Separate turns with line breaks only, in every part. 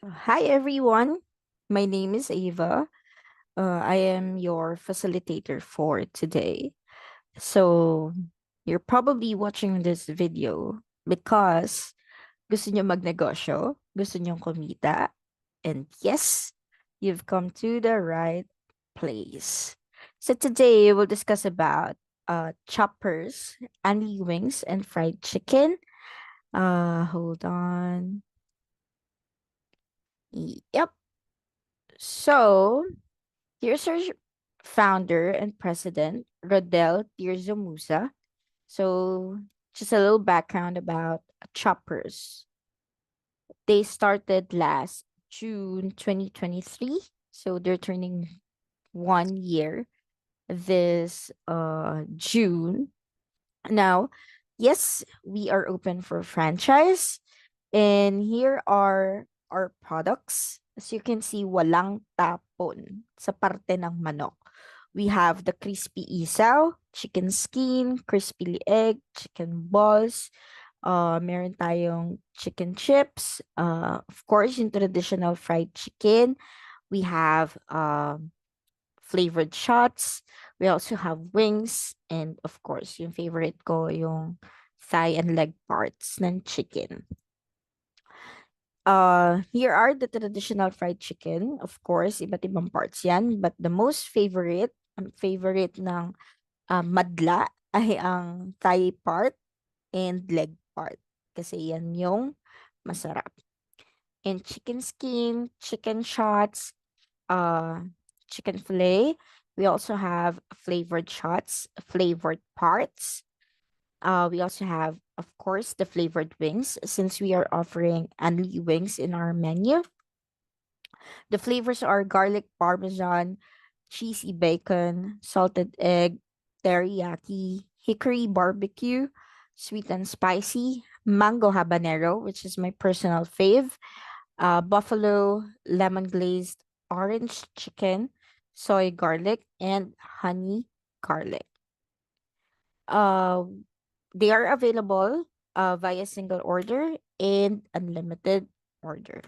Hi everyone, my name is Ava. I am your facilitator for today. So, you're probably watching this video because gusto nyo magnegosyo, gusto nyo kumita, and yes, you've come to the right place. So today we'll discuss about choppers, anli wings, and fried chicken. Hold on. Yep. So, here's our founder and president, Rodel Tirso Musa. So, just a little background about Choppers. They started last June 2023. So, they're turning 1 year this June. Now, yes, we are open for franchise. And here are our products. As you can see, walang tapon sa parte ng manok. We have the crispy isaw, chicken skin, crispy egg, chicken balls, meron tayong chicken chips, of course, yung traditional fried chicken. We have flavored shots. We also have wings. And of course, yung favorite ko, yung thigh and leg parts ng chicken. Here are the traditional fried chicken. Of course, iba't ibang parts yan. But the most favorite, ang favorite ng madla ay ang thigh part and leg part. Kasi yan yung masarap. And chicken skin, chicken shots, uh, chicken fillet. We also have flavored shots, flavored parts. We also have, of course, the flavored wings since we are offering only wings in our menu. The flavors are garlic parmesan, cheesy bacon, salted egg, teriyaki, hickory barbecue, sweet and spicy, mango habanero, which is my personal fave, buffalo, lemon glazed, orange chicken, soy garlic, and honey garlic. Uh, they are available via single order and unlimited order.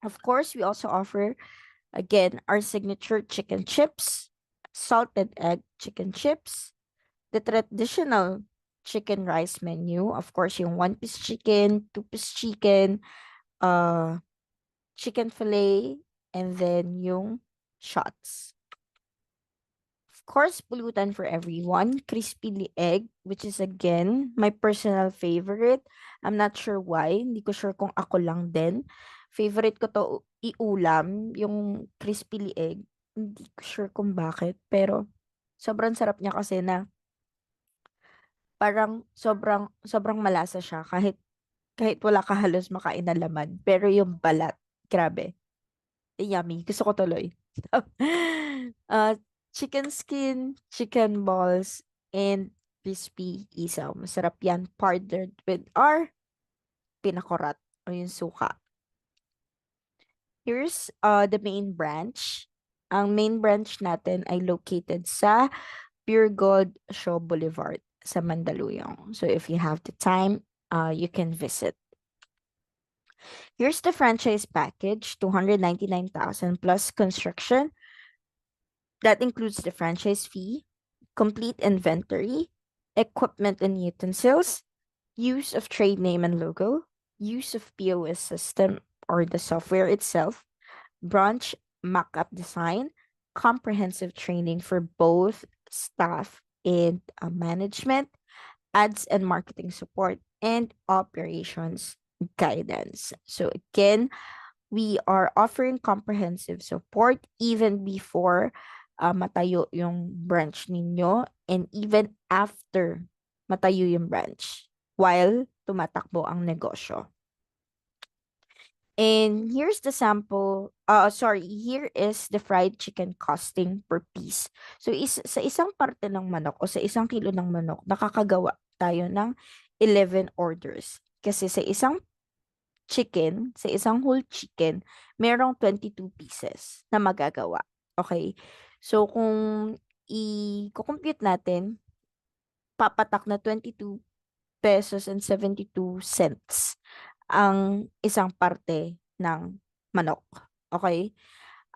Of course, we also offer again our signature chicken chips, salted egg chicken chips, the traditional chicken rice menu, of course, yung one-piece chicken, two-piece chicken, uh, chicken fillet, and then yung shots. Of course, pulutan for everyone, crispy egg, which is again my personal favorite. I'm not sure why, hindi ko sure kung ako lang din. Favorite ko to iulam, yung crispy egg. Hindi ko sure kung bakit, pero sobrang sarap niya kasi na parang sobrang sobrang malasa siya kahit wala ka halos makain na laman. Pero yung balat, grabe. Yummy. Gusto ko tuloy. uh, chicken skin, chicken balls, and crispy isaw. Masarap yan partnered with our pinakurat o yung suka. Here's the main branch. Ang main branch natin ay located sa Pure Gold Shaw Boulevard sa Mandaluyong. So if you have the time, you can visit. Here's the franchise package, 299,000 plus construction. That includes the franchise fee, complete inventory, equipment and utensils, use of trade name and logo, use of POS system or the software itself, branch mock-up design, comprehensive training for both staff and management, ads and marketing support, and operations guidance. So again, we are offering comprehensive support even before matayo yung branch ninyo and even after matayo yung branch while tumatakbo ang negosyo. And here's the sample, here is the fried chicken costing per piece. So sa isang parte ng manok o sa isang kilo ng manok, nakakagawa tayo ng 11 orders. Kasi sa isang chicken, sa isang whole chicken, merong 22 pieces na magagawa. Okay? So, kung i-compute natin, papatak na 22 pesos and 72 cents ang isang parte ng manok. Okay?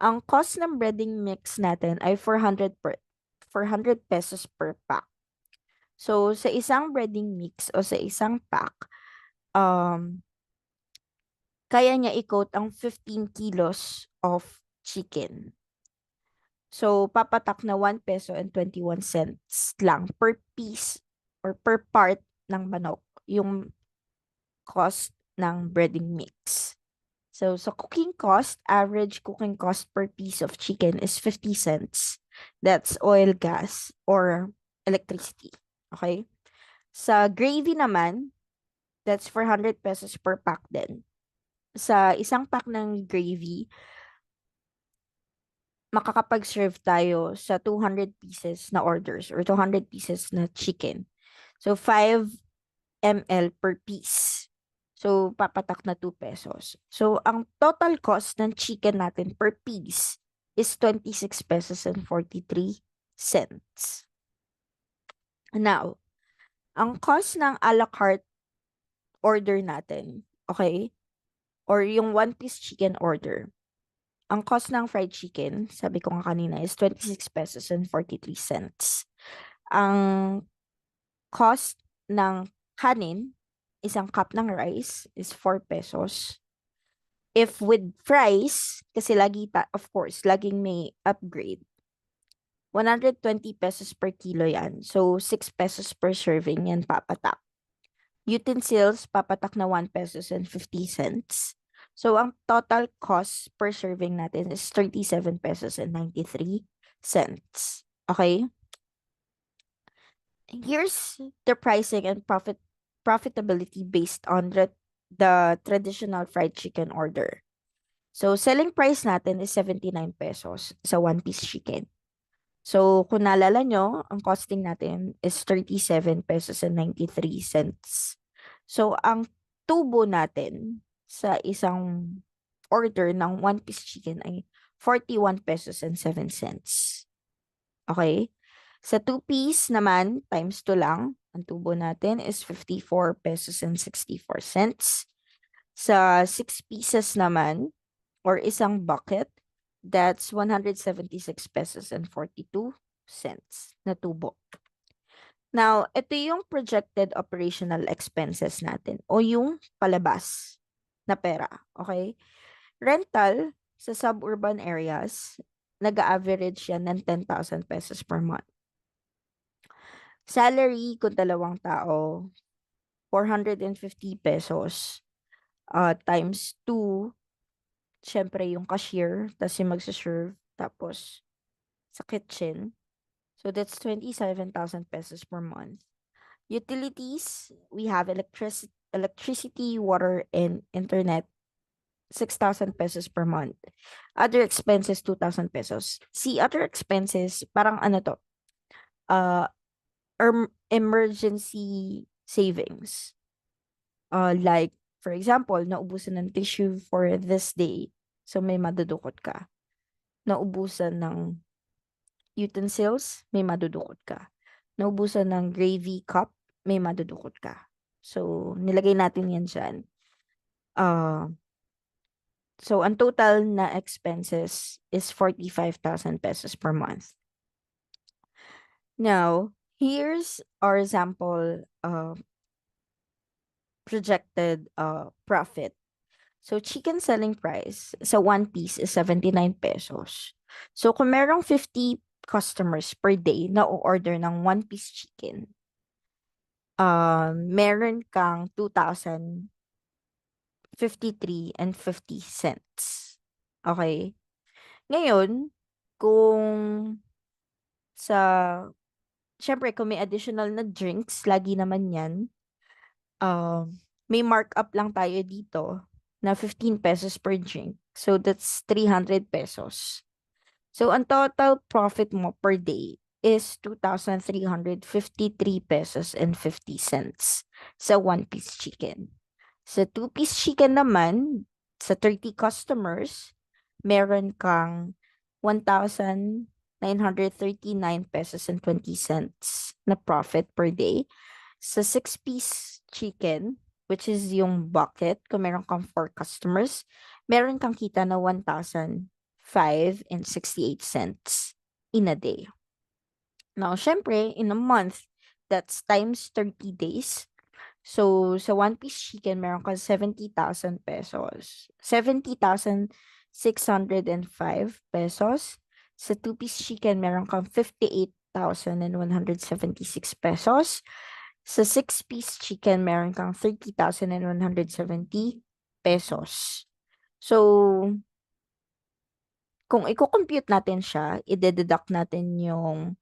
Ang cost ng breading mix natin ay 400 pesos per pack. So, sa isang breading mix o sa isang pack, um, kaya niya i-coat ang 15 kilos of chicken. So, papatak na 1 peso and 21 cents lang per piece or per part ng manok yung cost ng breading mix. So, sa cooking cost, average cooking cost per piece of chicken is 50 cents. That's oil, gas, or electricity. Okay? Sa gravy naman, that's 400 pesos per pack din. Sa isang pack ng gravy, makakapag-serve tayo sa 200 pieces na orders or 200 pieces na chicken. So, 5 ml per piece. So, papatak na 2 pesos. So, ang total cost ng chicken natin per piece is 26 pesos and 43 cents. Now, ang cost ng a la carte order natin, okay? Or yung one-piece chicken order. Ang cost ng fried chicken, sabi ko nga kanina, is 26 pesos and 43 cents. Ang cost ng kanin, isang cup ng rice, is 4 pesos. If with fries, kasi of course, laging may upgrade. 120 pesos per kilo yan. So, 6 pesos per serving yan papatak. Utensils, papatak na 1 pesos and 50 cents. So, ang total cost per serving natin is 37 pesos and 93 cents. Okay? Here's the pricing and profitability based on the traditional fried chicken order. So, selling price natin is 79 pesos sa one-piece chicken. So, kung naalala nyo, ang costing natin is 37 pesos and 93 cents. So, ang tubo natin sa isang order ng one-piece chicken ay 41 pesos and 7 cents. Okay? Sa two-piece naman, times 2 lang, ang tubo natin is 54 pesos and 64 cents. Sa 6 pieces naman, or isang bucket, that's 176 pesos and 42 cents na tubo. Now, ito yung projected operational expenses natin o yung palabas na pera, okay? Rental sa suburban areas, nag-average yan ng 10,000 pesos per month. Salary, kung dalawang tao, 450 pesos times 2, syempre yung cashier, tapos yung magsaserve, tapos sa kitchen. So that's 27,000 pesos per month. Utilities, we have electricity, water, and internet, 6,000 pesos per month. Other expenses, 2,000 pesos. See, other expenses, parang ano to, emergency savings. Like, for example, naubusan ng tissue for this day, so may madudukot ka. Naubusan ng utensils, may madudukot ka. Naubusan ng gravy cup, may madudukot ka. So, nilagay natin yan dyan. So, ang total na expenses is 45,000 pesos per month. Now, here's our sample projected profit. So, chicken selling price sa one piece is 79 pesos. So, kung merong 50 customers per day na o-order ng one piece chicken, meron kang 2,053 and 50 cents. Okay? Ngayon, kung sa, syempre, kung may additional na drinks, lagi naman yan, may markup lang tayo dito na 15 pesos per drink. So, that's 300 pesos. So, ang total profit mo per day is 2,353 pesos and 50 cents sa one-piece chicken. Sa two-piece chicken naman, sa 30 customers, meron kang 1,939 pesos and 20 cents na profit per day. Sa 6-piece chicken, which is yung bucket, kung meron kang 4 customers, meron kang kita na 1,005.68 in a day. Now, syempre, in a month, that's times 30 days. So, sa one piece chicken, meron kang 70,000 pesos. 70,605 pesos. Sa two piece chicken, meron kang 58,176 pesos. Sa six piece chicken, meron kang 30,170 pesos. So, kung i-compute natin siya, i-deduct natin yung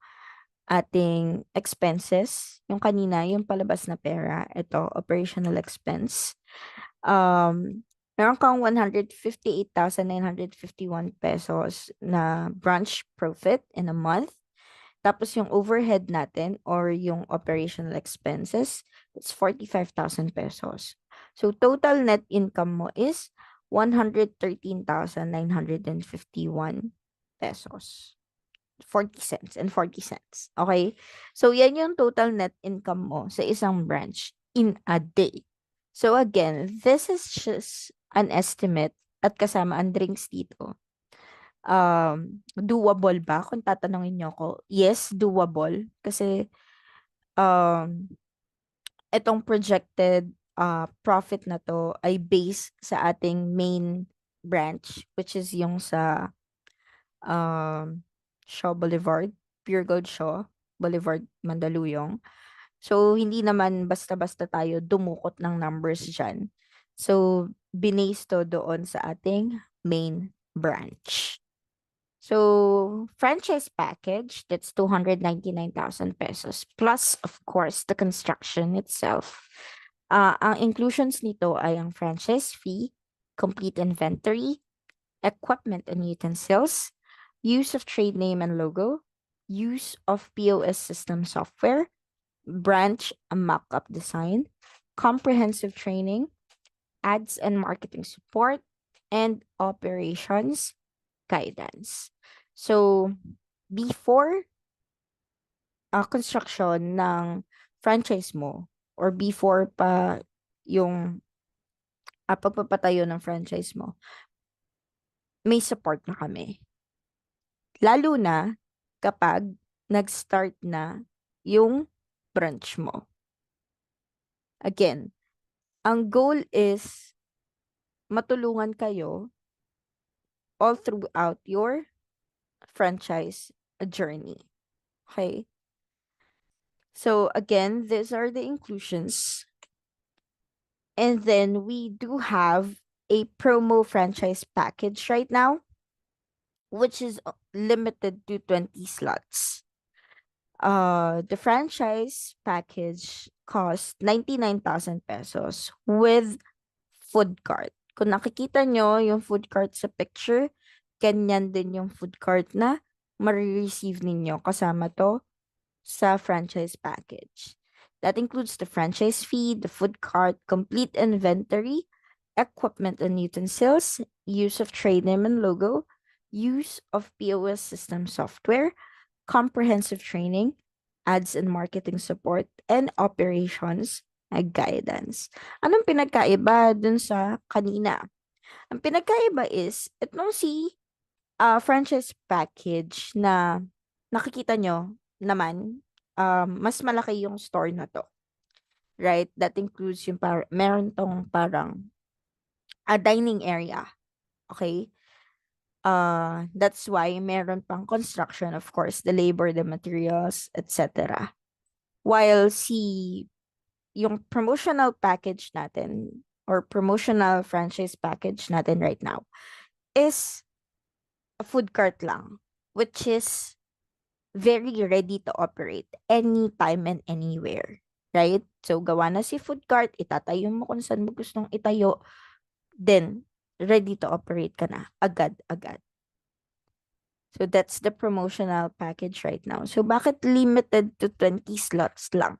ating expenses. Yung kanina, yung palabas na pera, ito, operational expense. Meron kang 158,951 pesos na branch profit in a month. Tapos yung overhead natin or yung operational expenses, it's 45,000 pesos. So total net income mo is 113,951 pesos. 40 cents and 40 cents. Okay? So, yan yung total net income mo sa isang branch in a day. So, again, this is just an estimate at kasama ang drinks dito. Doable ba? Kung tatanungin nyo ako, yes, doable. Kasi, itong projected profit na to ay based sa ating main branch, which is yung sa Shaw Boulevard, Pure Gold Shaw Boulevard, Mandaluyong. So, hindi naman basta-basta tayo dumukot ng numbers dyan. So, binase to doon sa ating main branch. So, franchise package, that's 299,000 pesos. Plus, of course, the construction itself. Ang inclusions nito ay ang franchise fee, complete inventory, equipment and utensils, use of trade name and logo, use of POS system software, branch mock-up design, comprehensive training, ads and marketing support, and operations guidance. So, before construction ng franchise mo or before pa yung pagpapatayo ng franchise mo, may support na kami. Lalo na kapag nag-start na yung branch mo. Again, ang goal is matulungan kayo all throughout your franchise journey. Okay? So again, these are the inclusions. And then we do have a promo franchise package right now, which is limited to 20 slots. The franchise package costs 99,000 pesos with food cart. Kung nakikita nyo yung food cart sa picture, ganyan din yung food cart na marireceive ninyo kasama to sa franchise package. That includes the franchise fee, the food cart, complete inventory, equipment and utensils, use of trade name and logo, use of POS system software, comprehensive training, ads and marketing support, and operations guidance. Anong pinagkaiba dun sa kanina? Ang pinagkaiba is, itong si franchise package na nakikita nyo naman, mas malaki yung store na to. Right? That includes yung meron tong parang a dining area. Okay? That's why meron pang construction, of course, the labor, the materials, etc. While yung promotional package natin or promotional franchise package natin right now is a food cart lang, which is very ready to operate anytime and anywhere. Right? So, gawa na si food cart, itatayo mo kung saan mo gustong itayo, then, ready to operate ka na. Agad-agad. So, that's the promotional package right now. So, bakit limited to 20 slots lang?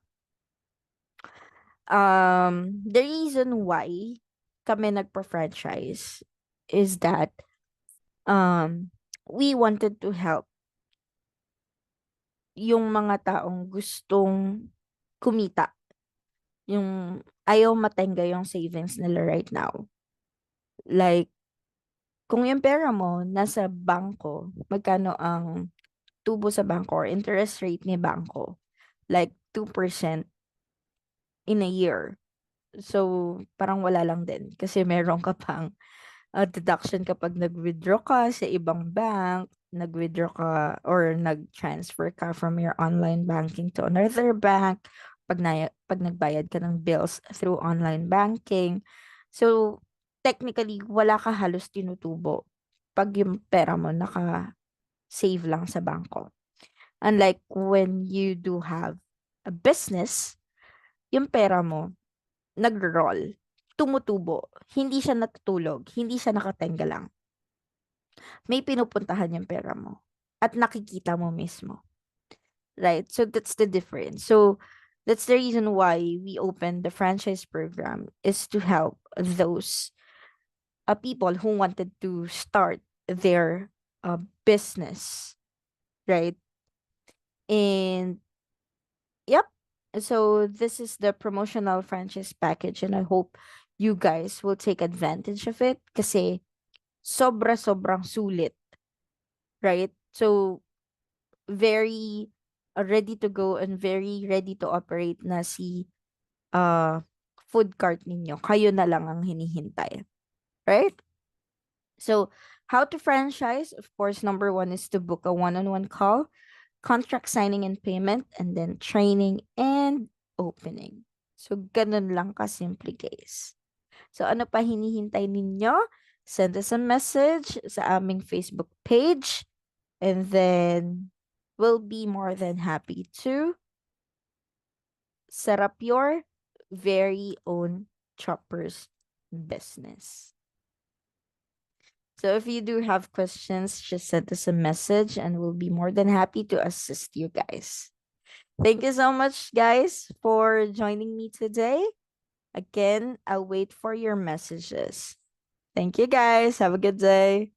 The reason why kami nagpa-franchise is that we wanted to help yung mga taong gustong kumita. Yung ayaw matenga yung savings nila right now. Like, kung yung pera mo nasa bangko, magkano ang tubo sa bangko or interest rate ni bangko? Like 2% in a year. So, parang wala lang din kasi meron ka pang deduction kapag nag-withdraw ka sa ibang bank, nag-withdraw ka or nag-transfer ka from your online banking to another bank, pag nagbayad ka ng bills through online banking. So, technically, wala ka halos tinutubo pag yung pera mo naka-save lang sa bangko. Unlike when you do have a business, yung pera mo nagro-roll, tumutubo, hindi siya natutulog, hindi siya nakatenga lang. May pinupuntahan yung pera mo at nakikita mo mismo. Right? So that's the difference. So that's the reason why we opened the franchise program is to help those people who wanted to start their business, right? And yep. So this is the promotional franchise package and I hope you guys will take advantage of it kasi sobrang sulit, right? So very ready to go and very ready to operate na si uh food cart ninyo. Kayo na lang ang hinihintay, right? So how to franchise? Of course, number one is to book a one-on-one call, contract signing and payment, and then training and opening. So ganun lang kasimple, guys. So ano pa hinihintay ninyo? Send us a message sa aming Facebook page and then we'll be more than happy to set up your very own choppers business. So if you do have questions, just send us a message and we'll be more than happy to assist you guys. Thank you so much, guys, for joining me today. Again, I'll wait for your messages. Thank you, guys. Have a good day.